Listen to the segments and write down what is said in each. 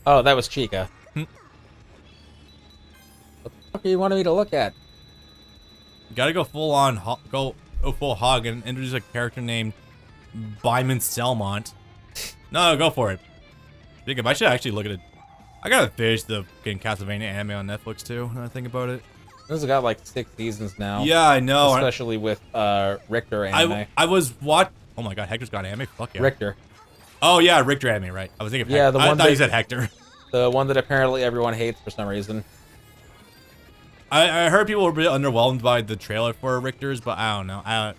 Oh, that was Chica. Hmm. What the fuck do you want me to look at? Gotta go full on, go full hog and introduce a character named Byman Selmont. No, go for it. Jacob, I should actually look at it. I gotta finish the fucking Castlevania anime on Netflix too, when I think about it. This has got like 6 seasons now. Yeah, I know. Especially with Richter anime. I was oh my god, Hector's got anime? Fuck yeah. Richter. Oh yeah, Richter anime, right. I was thinking of Yeah, Hector. the one I thought you said Hector. The one that apparently everyone hates for some reason. I heard people were a bit underwhelmed by the trailer for Richter's, but I don't know.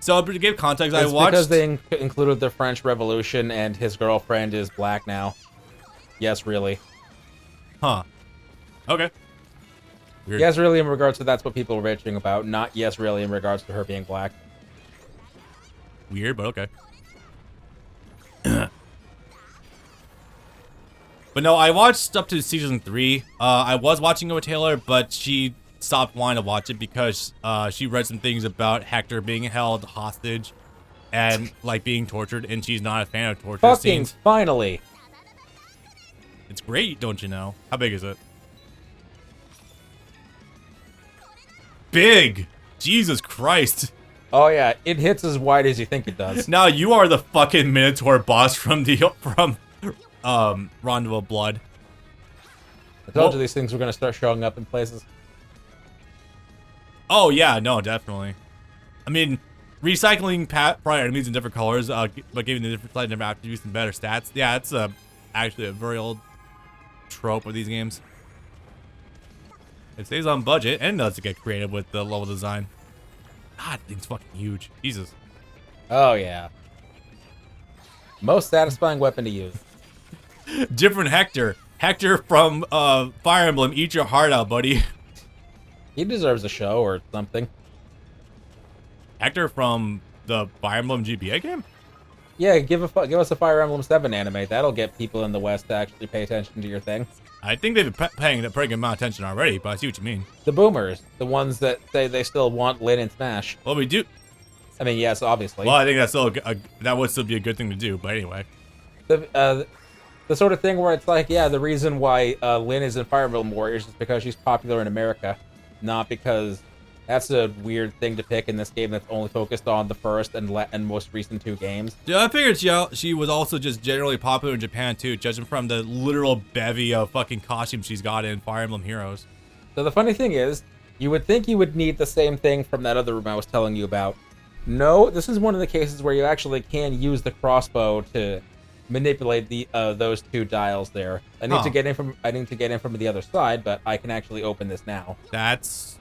So to give context, It's I watched... because they included the French Revolution and his girlfriend is black now. Yes, really. Huh. Okay. Weird. Yes, really in regards to that's what people were bitching about, not yes, really in regards to her being black. Weird, but okay. But no, I watched up to season 3. I was watching it with Taylor, but she stopped wanting to watch it because she read some things about Hector being held hostage and like being tortured, and she's not a fan of torture Fucking scenes. finally! It's great, don't you know? How big is it? Big! Jesus Christ! Oh yeah, it hits as wide as you think it does. Now you are the fucking Minotaur boss from Rondo of Blood. I told you these things were gonna start showing up in places. Oh yeah, no, definitely. I mean, recycling prior enemies in different colors, but giving the different slightly different attributes and better stats. Yeah, it's actually a very old trope of these games. It stays on budget and does get creative with the level design. God, thing's fucking huge. Jesus. Oh yeah. Most satisfying weapon to use. Different Hector. Hector from Fire Emblem, eat your heart out, buddy. He deserves a show or something. Hector from the Fire Emblem GBA game? Yeah, give us a Fire Emblem 7 anime. That'll get people in the West to actually pay attention to your thing. I think they've been paying a pretty good amount of attention already, but I see what you mean. The boomers, the ones that say they still want Lyn and Smash. Well, we do. I mean, yes, obviously. Well, I think that's still that would still be a good thing to do, but anyway. The sort of thing where it's like, yeah, the reason why Lyn is in Fire Emblem Warriors is because she's popular in America, not because that's a weird thing to pick in this game that's only focused on the first and most recent 2 games. Yeah, I figured she was also just generally popular in Japan too, judging from the literal bevy of fucking costumes she's got in Fire Emblem Heroes. So the funny thing is, you would think you would need the same thing from that other room I was telling you about. No, this is one of the cases where you actually can use the crossbow to manipulate the those 2 dials there. I need to get in from the other side, but I can actually open this now. That's...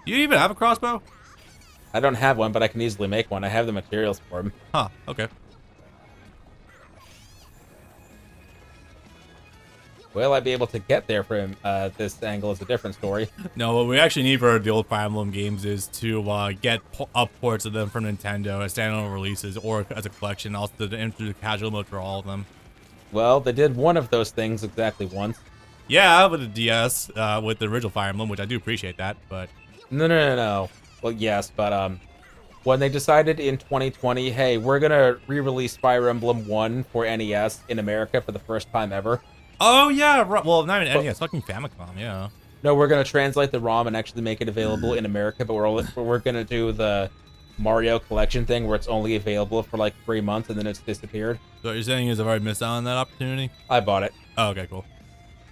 You even have a crossbow? I don't have one, but I can easily make one. I have the materials for them. Huh, okay. Will I be able to get there from this angle is a different story. No, what we actually need for the old Fire Emblem games is to get up ports of them from Nintendo as standalone releases or as a collection, also to introduce casual mode for all of them. Well, they did one of those things exactly once. Yeah, with the DS, with the original Fire Emblem, which I do appreciate that, but... No. Well, yes, but when they decided in 2020, hey, we're gonna re-release Fire Emblem 1 for NES in America for the first time ever. Oh, yeah, right. Well, not even NES, fucking Famicom, yeah. No, we're gonna translate the ROM and actually make it available in America, but we're gonna do the Mario Collection thing where it's only available for like 3 months and then it's disappeared. So what you're saying is I've already missed out on that opportunity? I bought it. Oh, okay, cool.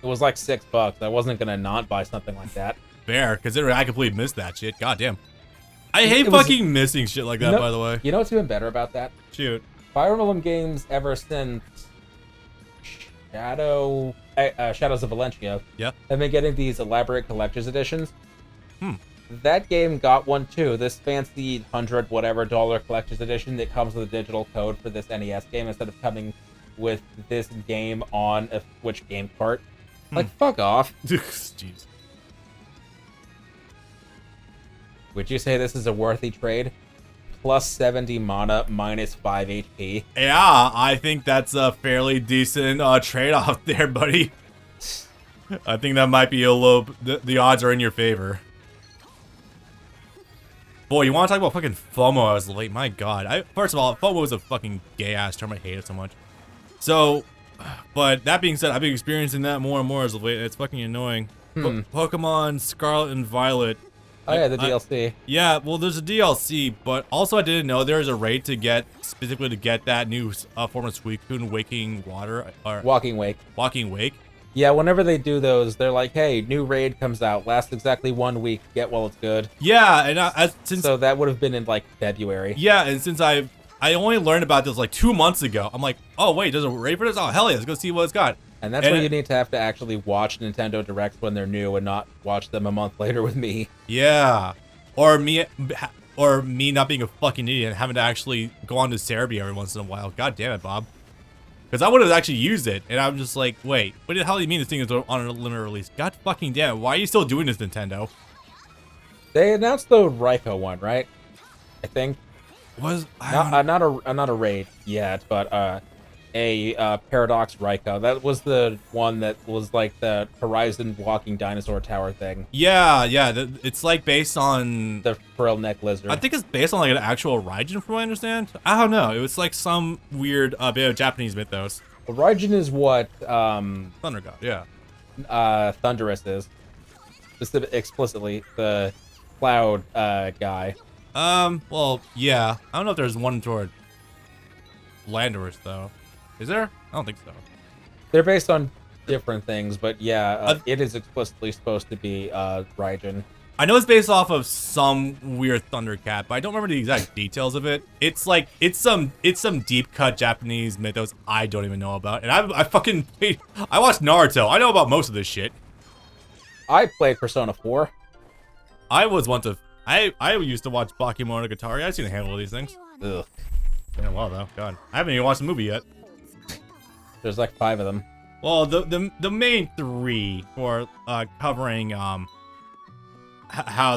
It was like $6. I wasn't gonna not buy something like that. Fair, considering I completely missed that shit. God damn. I hate fucking missing shit like that, by the way. You know what's even better about that? Shoot. Fire Emblem games ever since Shadows of Valentia have been getting these elaborate collector's editions. That game got one too. This fancy $100 whatever collector's edition that comes with a digital code for this NES game instead of coming with this game on a Switch game cart. Like, fuck off. Jeez. Would you say this is a worthy trade? Plus 70 mana, minus 5 HP. Yeah, I think that's a fairly decent trade-off there, buddy. I think that might be a little... The odds are in your favor. Boy, you want to talk about fucking FOMO as late? My god. First of all, FOMO is a fucking gay-ass term. I hate it so much. So, But that being said, I've been experiencing that more and more as of late. It's fucking annoying. Pokemon Scarlet and Violet. Oh yeah, the DLC. Yeah, well, there's a DLC, but also I didn't know there's a raid to get specifically to get that new form of Suicune, Waking Water or Walking Wake. Walking Wake. Yeah, whenever they do those, they're like, "Hey, new raid comes out. Lasts exactly 1 week. Get while it's good." Yeah, and since so that would have been in like February. Yeah, and since I only learned about this like 2 months ago, I'm like, oh wait, there's a raid for this? Oh hell yeah, let's go see what it's got. And that's where you need to have to actually watch Nintendo Directs when they're new and not watch them a month later with me. Yeah. Or me not being a fucking idiot and having to actually go on to Serbia every once in a while. God damn it, Bob. Because I would have actually used it, and I'm just like, wait, what the hell do you mean this thing is on a limited release? God fucking damn it, why are you still doing this, Nintendo? They announced the Raikou one, right? I think. Not a raid yet, but a Paradox Raikou. That was the one that was like the Horizon walking dinosaur tower thing. Yeah, it's like based on the frill neck lizard. I think it's based on like an actual Raijin, from what I understand. I don't know. It was like some weird bit of Japanese mythos. Well, Raijin is what Thunder God, yeah. Thunderous is. Explicitly the cloud guy. Well, yeah. I don't know if there's one toward Landorus though. Is there? I don't think so. They're based on different things, but yeah, it is explicitly supposed to be Raijin. I know it's based off of some weird Thundercat, but I don't remember the exact details of it. It's like it's some deep cut Japanese mythos I don't even know about, and I fucking played. I watched Naruto. I know about most of this shit. I played Persona 4. I was once a. I used to watch Bakemonogatari. I've seen a handful of these things. Ugh. Been a while though. God, I haven't even watched the movie yet. There's like 5 of them. Well, the main 3 for covering how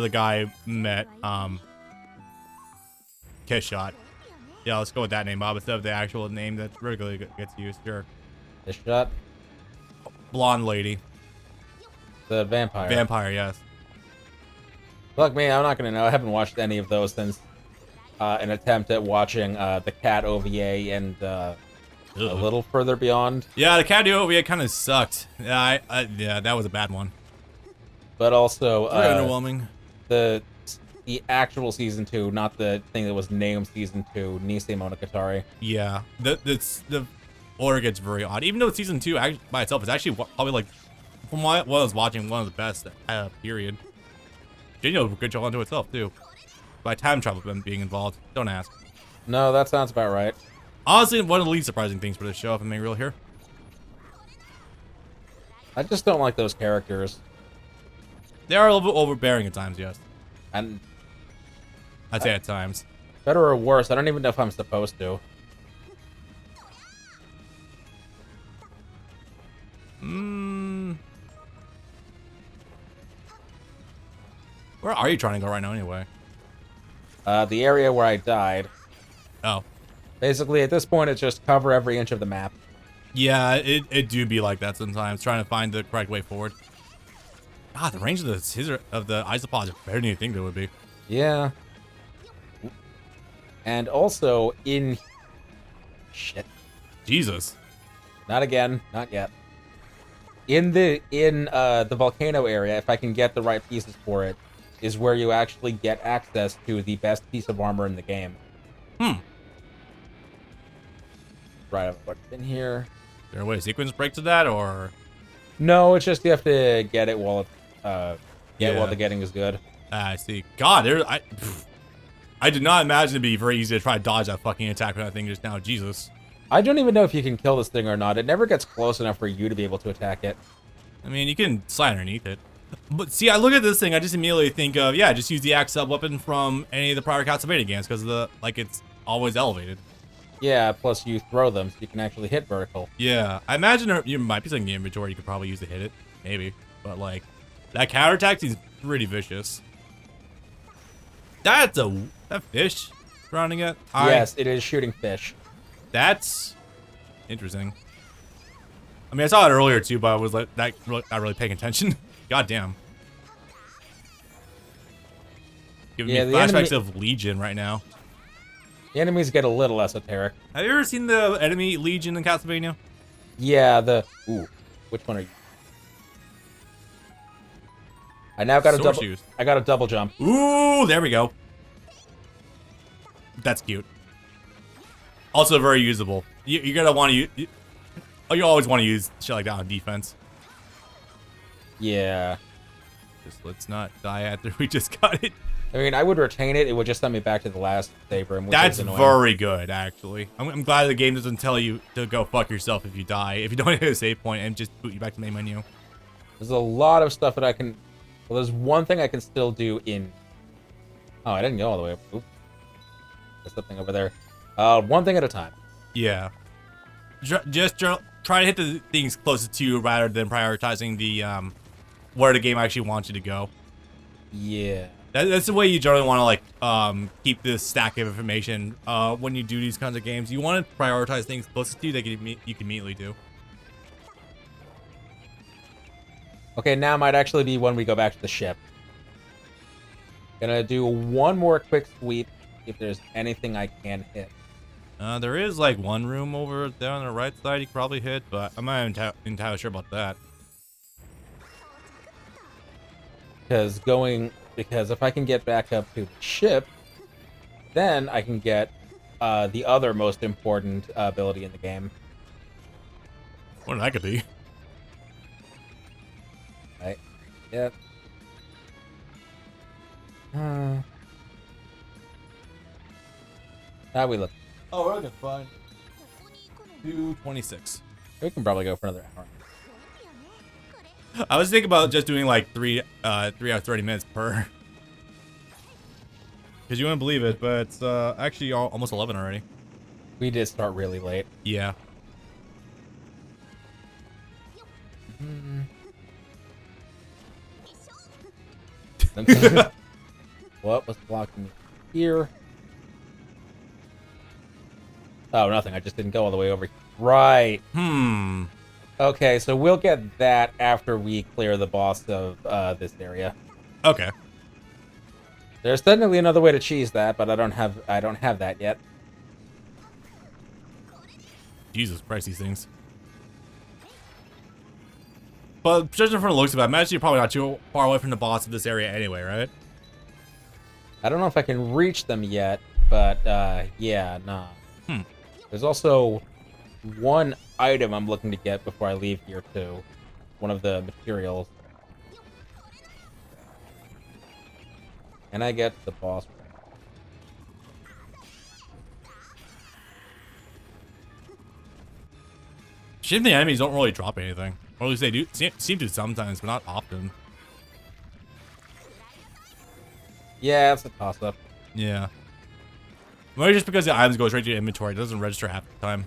the guy met Kiss Shot. Yeah, let's go with that name, Bob, instead of the actual name that regularly gets used. Sure. Kiss Shot. Blonde lady. The vampire. Vampire, yes. Look, me, I'm not gonna know. I haven't watched any of those since an attempt at watching the Cat OVA and a little further beyond. Yeah, the Cat OVA kind of sucked. Yeah, yeah, that was a bad one. But also, very underwhelming. The actual season 2, not the thing that was named season 2, Nisei Monogatari. Yeah, the order gets very odd. Even though season 2 by itself is actually probably like, from what I was watching, one of the best. Period. Jinyo did a good job onto itself too. By time travel being involved, don't ask. No, that sounds about right. Honestly, one of the least surprising things for this show, if I'm being real here. I just don't like those characters. They are a little bit overbearing at times, yes. And I'd say at times. Better or worse, I don't even know if I'm supposed to. Where are you trying to go right now anyway? The area where I died. Oh. Basically, at this point, it's just cover every inch of the map. Yeah, it do be like that sometimes, trying to find the correct way forward. God, the range of the scissor of the isopods is better than you think they would be. Yeah. And also in shit. Jesus. Not again, not yet. In the volcano area, if I can get the right pieces for it, is where you actually get access to the best piece of armor in the game. Right, I've put it in here. Is there a way to sequence break to that, or? No, it's just you have to get it while while the getting is good. I see. God, I did not imagine it'd be very easy to try to dodge that fucking attack with that thing just now. Jesus. I don't even know if you can kill this thing or not. It never gets close enough for you to be able to attack it. I mean, you can slide underneath it. But see, I look at this thing, I just immediately think of, yeah, just use the axe sub weapon from any of the prior Castlevania games, because it's always elevated. Yeah, plus you throw them, so you can actually hit vertical. Yeah, I imagine you might be something in the inventory you could probably use to hit it, maybe. But like, that counterattack is pretty vicious. That's that fish surrounding it. Yes, it is shooting fish. That's interesting. I mean, I saw it earlier too, but I was like, not really paying attention. God damn. Giving me flashbacks of Legion right now. The enemies get a little esoteric. Have you ever seen the enemy Legion in Castlevania? Yeah, the... Ooh, which one are you? I now got a double... Shoes. I got a double jump. Ooh, there we go. That's cute. Also very usable. You're gonna want to use... You always want to use shit like that on defense. Yeah. Just let's not die after we just got it. I mean, I would retain it. It would just send me back to the last save room. That's very good, actually. I'm glad the game doesn't tell you to go fuck yourself if you die. If you don't hit a save point and just boot you back to the main menu. There's a lot of stuff that I can... Well, there's one thing I can still do in... Oh, I didn't go all the way up. Oop. There's something over there. One thing at a time. Yeah. Just try to hit the things closest to you rather than prioritizing the where the game actually wants you to go. Yeah. That's the way you generally want to like keep this stack of information when you do these kinds of games. You want to prioritize things closest to you that you can immediately do. Okay, now might actually be when we go back to the ship. Gonna do one more quick sweep if there's anything I can hit. There is like one room over there on the right side you could probably hit, but I'm not entirely sure about that. Because if I can get back up to the ship, then I can get the other most important ability in the game. What that could be? Right. Yep. How we look? Oh, we're looking fine. 226. We can probably go for another hour. I was thinking about just doing like 3 out of 30 minutes per. Because you wouldn't believe it, but it's actually almost 11 already. We did start really late. Yeah. What was blocking me here? Oh, nothing. I just didn't go all the way over. Right. Okay, so we'll get that after we clear the boss of this area. Okay. There's technically another way to cheese that, but I don't have that yet. Jesus Christ, these things. But judging from the looks of it, I imagine you're probably not too far away from the boss of this area anyway, right? I don't know if I can reach them yet, but yeah, nah. There's also one item I'm looking to get before I leave here too. One of the materials. And I get the boss. Shame the enemies don't really drop anything. Or at least they do seem to sometimes, but not often. Yeah, it's a toss-up. Yeah. Maybe just because the items go straight to your inventory, it doesn't register half the time.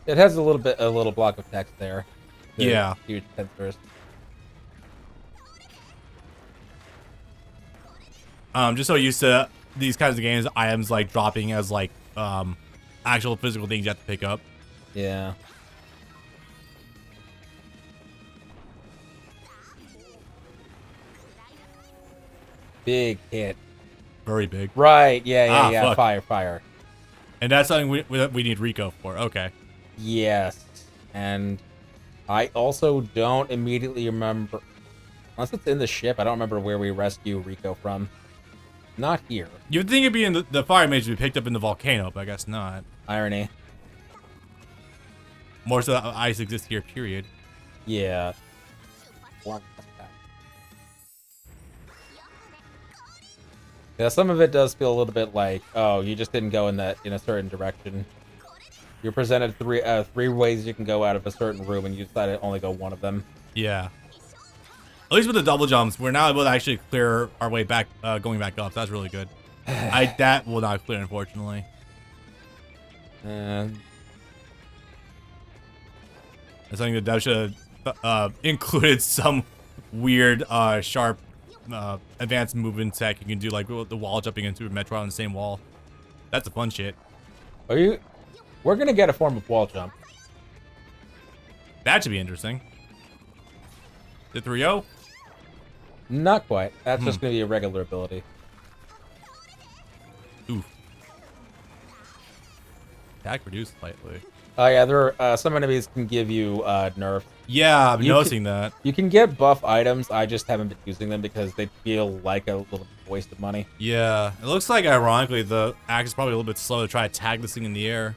It has a little block of text there. Yeah. Huge sensors. Just so used to these kinds of games, items like dropping as like actual physical things you have to pick up. Yeah. Big hit. Very big. Right, yeah. Fuck. Fire. And that's something we need Rico for. Okay. Yes. And I also don't immediately remember, unless it's in the ship, I don't remember where we rescue Rico from. Not here. You'd think it'd be in the fire mage we picked up in the volcano, but I guess not. Irony. More so that ice exists here, period. Yeah. Yeah, some of it does feel a little bit like, oh, you just didn't go in a certain direction. You're presented three ways you can go out of a certain room, and you decided to only go one of them. Yeah. At least with the double jumps, we're now able to actually clear our way back, going back up. That's really good. That will not clear, unfortunately. And I think the dev should have included some weird, sharp, advanced movement tech you can do, like the wall jumping into a Metro on the same wall. That's the fun shit. We're gonna get a form of wall jump. That should be interesting. The 3-0? Not quite. That's just gonna be a regular ability. Oof. Attack reduced slightly. Oh yeah, there are, some enemies can give you nerfs. Yeah, I'm noticing that. You can get buff items. I just haven't been using them because they feel like a little waste of money. Yeah, it looks like ironically the axe is probably a little bit slow to try to tag this thing in the air.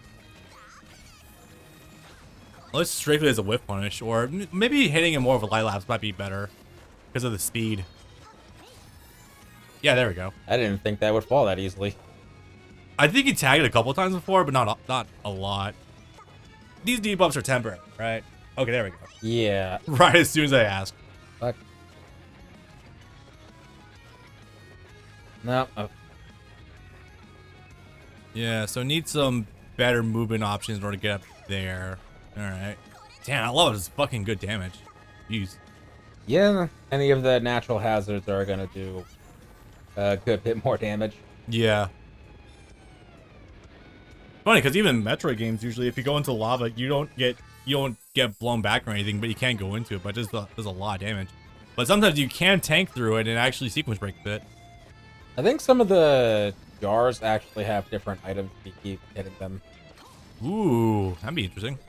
Unless strictly as a whiff punish, or maybe hitting it more of a light lapse might be better because of the speed. Yeah, there we go. I didn't think that would fall that easily. I think he tagged it a couple times before, but not a lot. These debuffs are temporary, right? Okay, there we go. Yeah. Right as soon as I asked. Fuck. No. Oh. Yeah, so need some better movement options in order to get up there. Alright. Damn, I love it. It's fucking good damage. Jeez. Yeah, any of the natural hazards are gonna do a good bit more damage. Yeah. Funny, because even Metroid games, usually if you go into lava, you don't get blown back or anything, but you can't go into it, but it does a lot of damage. But sometimes you can tank through it and actually sequence break a bit. I think some of the jars actually have different items if you keep hitting them. Ooh, that'd be interesting.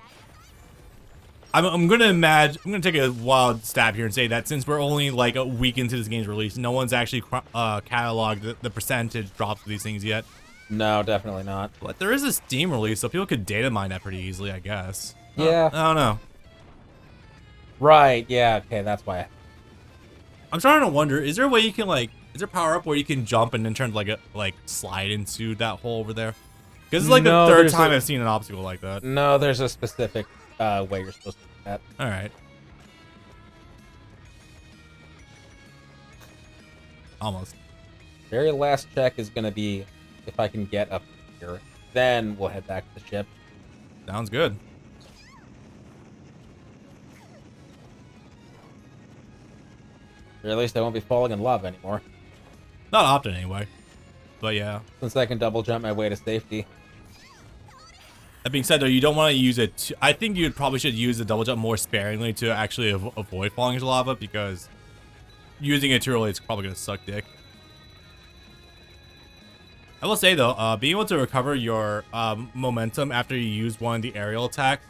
I'm gonna take a wild stab here and say that since we're only like a week into this game's release, no one's actually cataloged the percentage drops of these things yet. No, definitely not. But there is a Steam release, so people could data mine that pretty easily, I guess. Yeah. I don't know. Right, yeah, okay, that's why. I'm trying to wonder, is there a way you can like, is there power up where you can jump and then turn like slide into that hole over there? Because it's like the third time I've seen an obstacle like that. No, there's a specific way you're supposed to do that. All right. Almost. Very last check is gonna be if I can get up here. Then we'll head back to the ship. Sounds good. Or at least I won't be falling in lava anymore. Not often anyway. But yeah. Since I can double jump my way to safety. That being said, though, you don't want to use it. I think you probably should use the double jump more sparingly to actually avoid falling into lava, because using it too early, it's probably gonna suck dick. I will say though, being able to recover your momentum after you use one of the aerial attacks,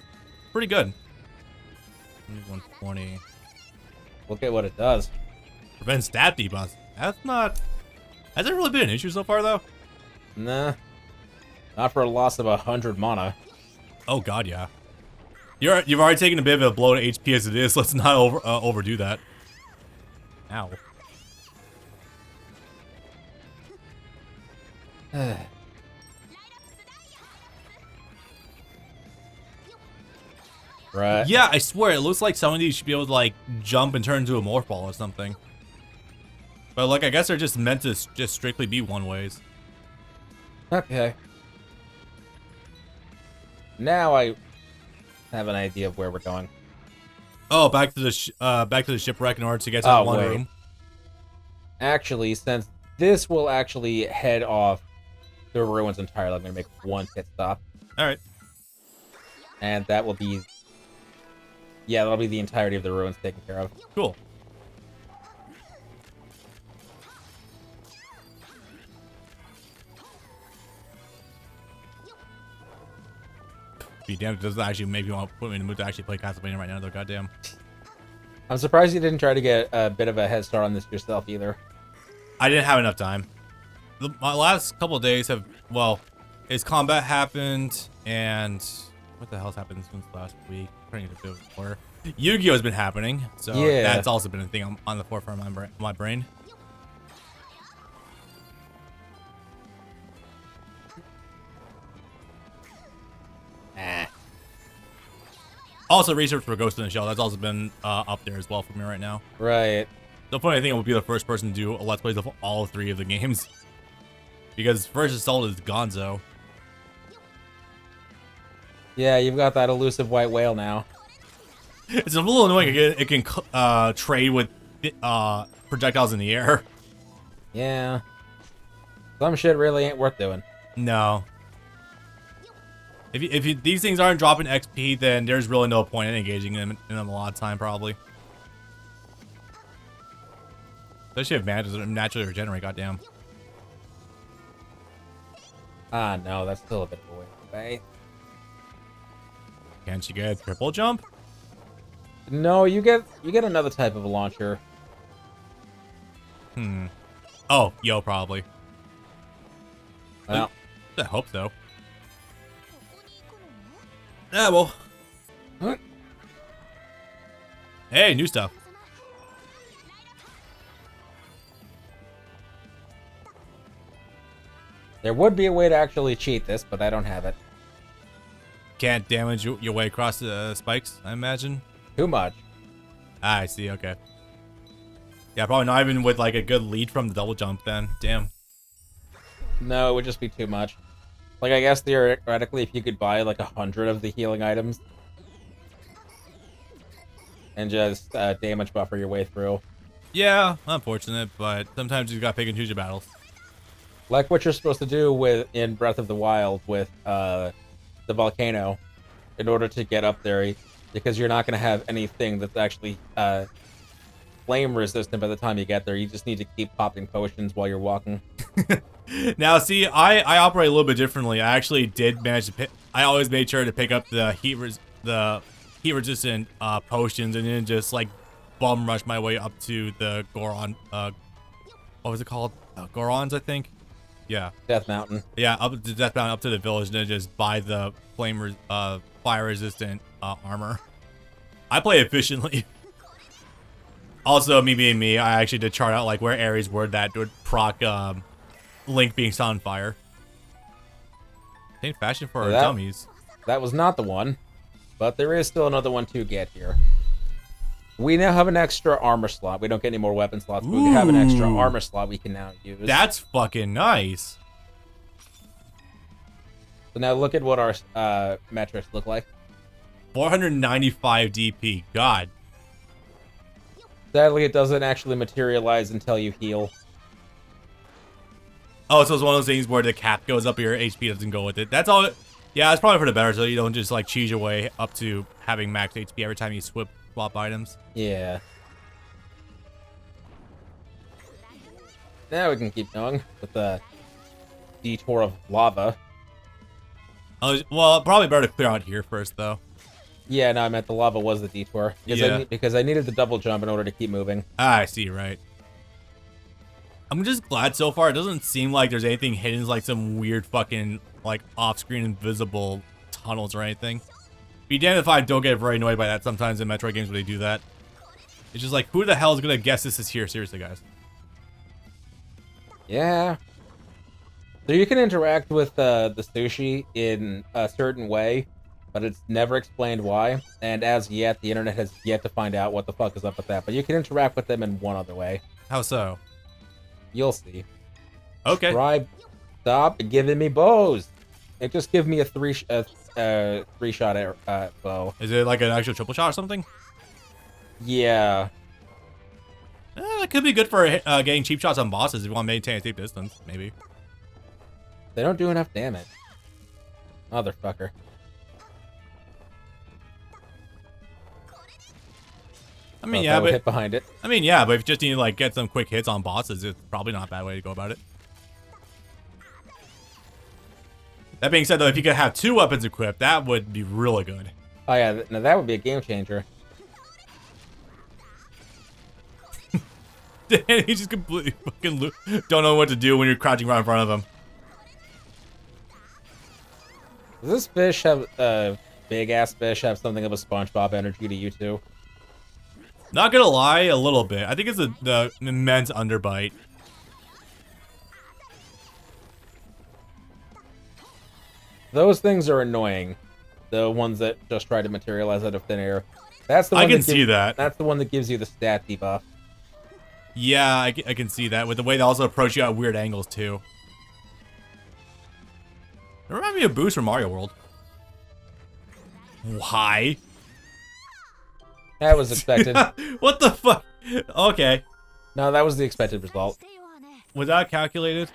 pretty good. 120. Look at what it does. Prevent stat debuffs. That's not. Has it really been an issue so far though? Nah. Not for a loss of 100 mana. Oh god, yeah. You've already taken a bit of a blow to HP as it is. Let's not overdo that. Ow. Right. Yeah, I swear it looks like some of these should be able to like jump and turn into a morph ball or something. But like I guess they're just meant to just strictly be one ways. Okay. Now I have an idea of where we're going. Oh, back to the shipwreck in order to get to that one room. Actually, since this will actually head off the ruins entirely, I'm gonna make one pit stop. All right. And that will be, yeah, that'll be the entirety of the ruins taken care of. Cool. Be damned if it doesn't actually make me want to put me in the mood to actually play Castlevania right now, though. Goddamn. I'm surprised you didn't try to get a bit of a head start on this yourself either. I didn't have enough time. My last couple of days have, well, is combat happened, and what the hell's happened since last week? Turning into a bit of a blur. Yu-Gi-Oh has been happening, so yeah, that's also been a thing on the forefront of my brain. Also, research for Ghost in the Shell. That's also been up there as well for me right now. Right. The funny thing, I would be the first person to do a Let's Plays of all three of the games. Because first assault is Gonzo. Yeah, you've got that elusive white whale now. It's a little annoying. It can trade with projectiles in the air. Yeah. Some shit really ain't worth doing. No. If these things aren't dropping XP, then there's really no point in engaging in them a lot of time, probably. Especially if managers naturally regenerate, goddamn. Ah, no, that's still a bit of a way away. Can't you get a triple jump? No, you get another type of launcher. Oh, yo, probably. Well, I hope so. Yeah, well. huh? Hey, new stuff. There would be a way to actually cheat this, but I don't have it. Can't damage your way across the spikes, I imagine. Too much. Ah, I see, okay. Yeah, probably not even with like a good lead from the double jump then. Damn. No, it would just be too much. Like, I guess theoretically, if you could buy like 100 of the healing items and just damage buffer your way through. Yeah, unfortunate, but sometimes you gotta pick and choose your battles. Like what you're supposed to do in Breath of the Wild with the volcano in order to get up there, because you're not going to have anything that's actually flame resistant by the time you get there. You just need to keep popping potions while you're walking. Now, see, I operate a little bit differently. I actually did manage to pick. I always made sure to pick up the heat resistant potions, and then just like bum rush my way up to the Goron. What was it called? Gorons, I think. Yeah. Death Mountain. Yeah, up to Death Mountain, up to the village, and then just buy the fire resistant armor. I play efficiently. Also, me being me, I actually did chart out like where areas were that would proc Link being set on fire. Ain't fashion for our dummies. That was not the one, but there is still another one to get here. We now have an extra armor slot. We don't get any more weapon slots, but we have an extra armor slot we can now use. That's fucking nice. So now look at what our metrics look like. 495 DP. God. Sadly, it doesn't actually materialize until you heal. Oh, so it's one of those things where the cap goes up, your HP doesn't go with it. That's all. Yeah, it's probably for the better, so you don't just like cheese your way up to having max HP every time you swap items. Yeah. Now we can keep going with the detour of lava. Well, probably better to clear out here first, though. Yeah, no, I meant the lava was the detour. Because I needed the double jump in order to keep moving. Ah, I see, right. I'm just glad so far it doesn't seem like there's anything hidden, like some weird fucking, like, off-screen invisible tunnels or anything. Be damned if I don't get very annoyed by that sometimes in Metroid games when they do that. It's just like, who the hell is gonna guess this is here? Seriously, guys. Yeah. So you can interact with the sushi in a certain way, but it's never explained why. And as yet, the internet has yet to find out what the fuck is up with that. But you can interact with them in one other way. How so? You'll see. Okay. Stop giving me bows. It just give me a three-shot bow. Is it like an actual triple shot or something? Yeah. That could be good for getting cheap shots on bosses if you want to maintain a safe distance, maybe. They don't do enough damage. Motherfucker. I mean, yeah, but hit behind it. I mean, yeah, but if you just need to like get some quick hits on bosses, it's probably not a bad way to go about it. That being said, though, if you could have 2 weapons equipped, that would be really good. Oh yeah, now that would be a game changer. He just completely fucking don't know what to do when you're crouching right in front of him. Does this fish have, big ass fish have something of a SpongeBob energy to you too? Not gonna lie, a little bit. I think it's the immense underbite. Those things are annoying. The ones that just try to materialize out of thin air. That's the one I can see that. That's the one that gives you the stat debuff. Yeah, I can see that. With the way they also approach you at weird angles, too. It reminds me of Boost from Mario World. Why? That was expected. What the fuck? Okay. No, that was the expected result. Was that calculated?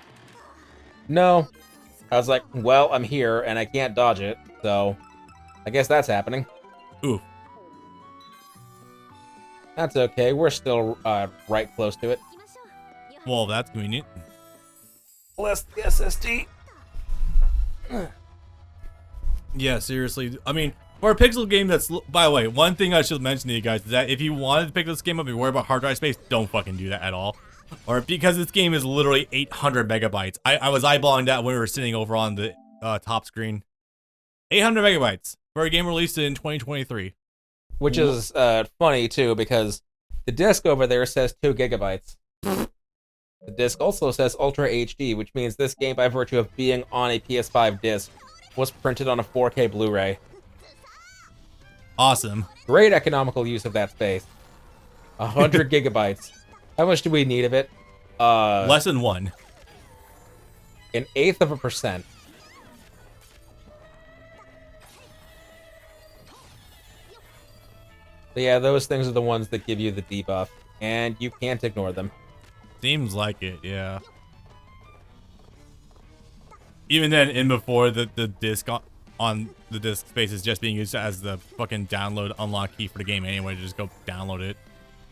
No. I was like, well, I'm here, and I can't dodge it, so I guess that's happening. Ooh. That's okay. We're still right close to it. Well, that's convenient. Bless the SSD. Yeah, seriously. I mean, For a pixel game that's, by the way, one thing I should mention to you guys is that if you wanted to pick this game up and worry about hard drive space, don't fucking do that at all. Or because this game is literally 800 megabytes. I was eyeballing that when we were sitting over on the top screen. 800 megabytes for a game released in 2023. Which is funny, too, because the disc over there says 2 gigabytes. The disc also says Ultra HD, which means this game, by virtue of being on a PS5 disc, was printed on a 4K Blu-ray. Awesome. Great economical use of that space. 100 gigabytes. How much do we need of it? Less than 1. 1/8%. But yeah, those things are the ones that give you the debuff, and you can't ignore them. Seems like it, yeah. Even then, in before the disc on the disc space is just being used as the fucking download unlock key for the game anyway, to just go download it.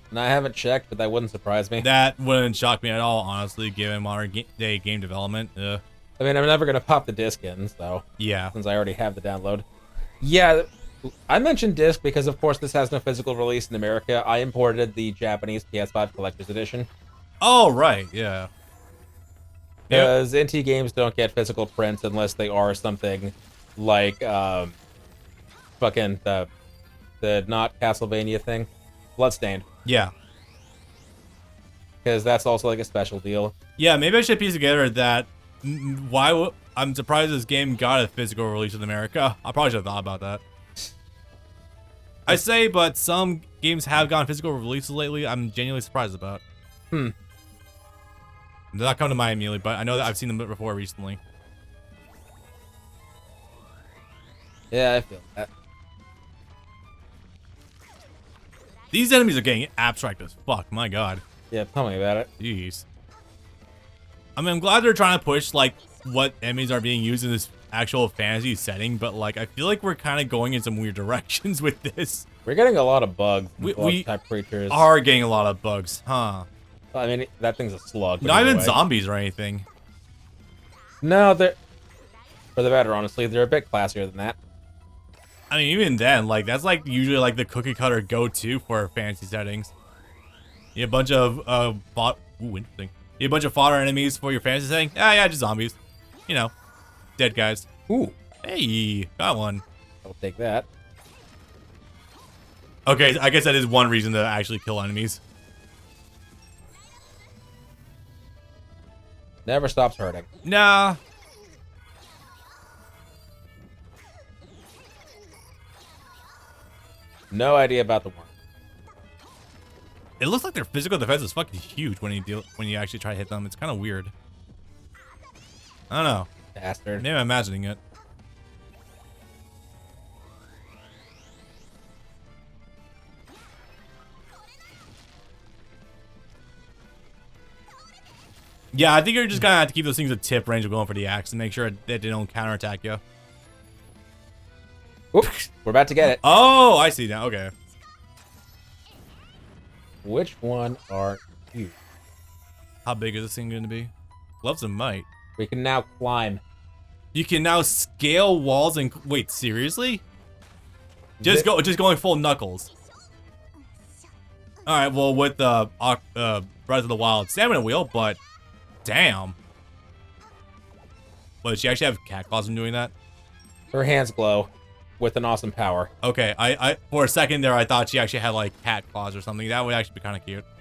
And I haven't checked, but that wouldn't surprise me. That wouldn't shock me at all, honestly, given modern day game development. I mean, I'm never gonna pop the disc in, so yeah, since I already have the download. Yeah, I mentioned disc because, of course, this has no physical release in America. I imported the Japanese PS5 Collector's Edition. Oh, right, yeah. Because NT games don't get physical prints unless they are something like fucking the not Castlevania thing, Bloodstained. Yeah. Because that's also like a special deal. Yeah, maybe I should piece together that I'm surprised this game got a physical release in America. I probably should have thought about that. I say, but some games have gotten physical releases lately. I'm genuinely surprised about. They're not coming to mind immediately, but I know that I've seen them before recently. Yeah, I feel that. These enemies are getting abstract as fuck. My god. Yeah, tell me about it. Jeez. I mean, I'm glad they're trying to push like what enemies are being used in this actual fantasy setting, but like I feel like we're kind of going in some weird directions with this. We're getting a lot of bugs. We type creatures are getting a lot of bugs, huh? I mean, that thing's a slug. Not even zombies or anything. No, they're for the better. Honestly, they're a bit classier than that. I mean, even then, like that's like usually like the cookie cutter go-to for fantasy settings. You have a bunch of interesting. You have a bunch of fodder enemies for your fantasy setting. Yeah, just zombies. You know, dead guys. Ooh, hey, got one. I'll take that. Okay, I guess that is one reason to actually kill enemies. Never stops hurting. Nah. No idea about the worm. It looks like their physical defense is fucking huge when you actually try to hit them. It's kind of weird. I don't know. Bastard. Maybe I'm imagining it. Yeah, I think you're just gonna have to keep those things at tip range of going for the axe and make sure that they don't counterattack you. Oops, we're about to get it. Oh, I see now. Okay. Which one are you? How big is this thing going to be? Loves and might. We can now climb. You can now scale walls and wait. Seriously? Just going full knuckles. All right. Well, with the Breath of the Wild stamina wheel, but damn. Well, does she actually have cat claws in doing that? Her hands glow with an awesome power. Okay, I for a second there I thought she actually had like cat claws or something. That would actually be kind of cute.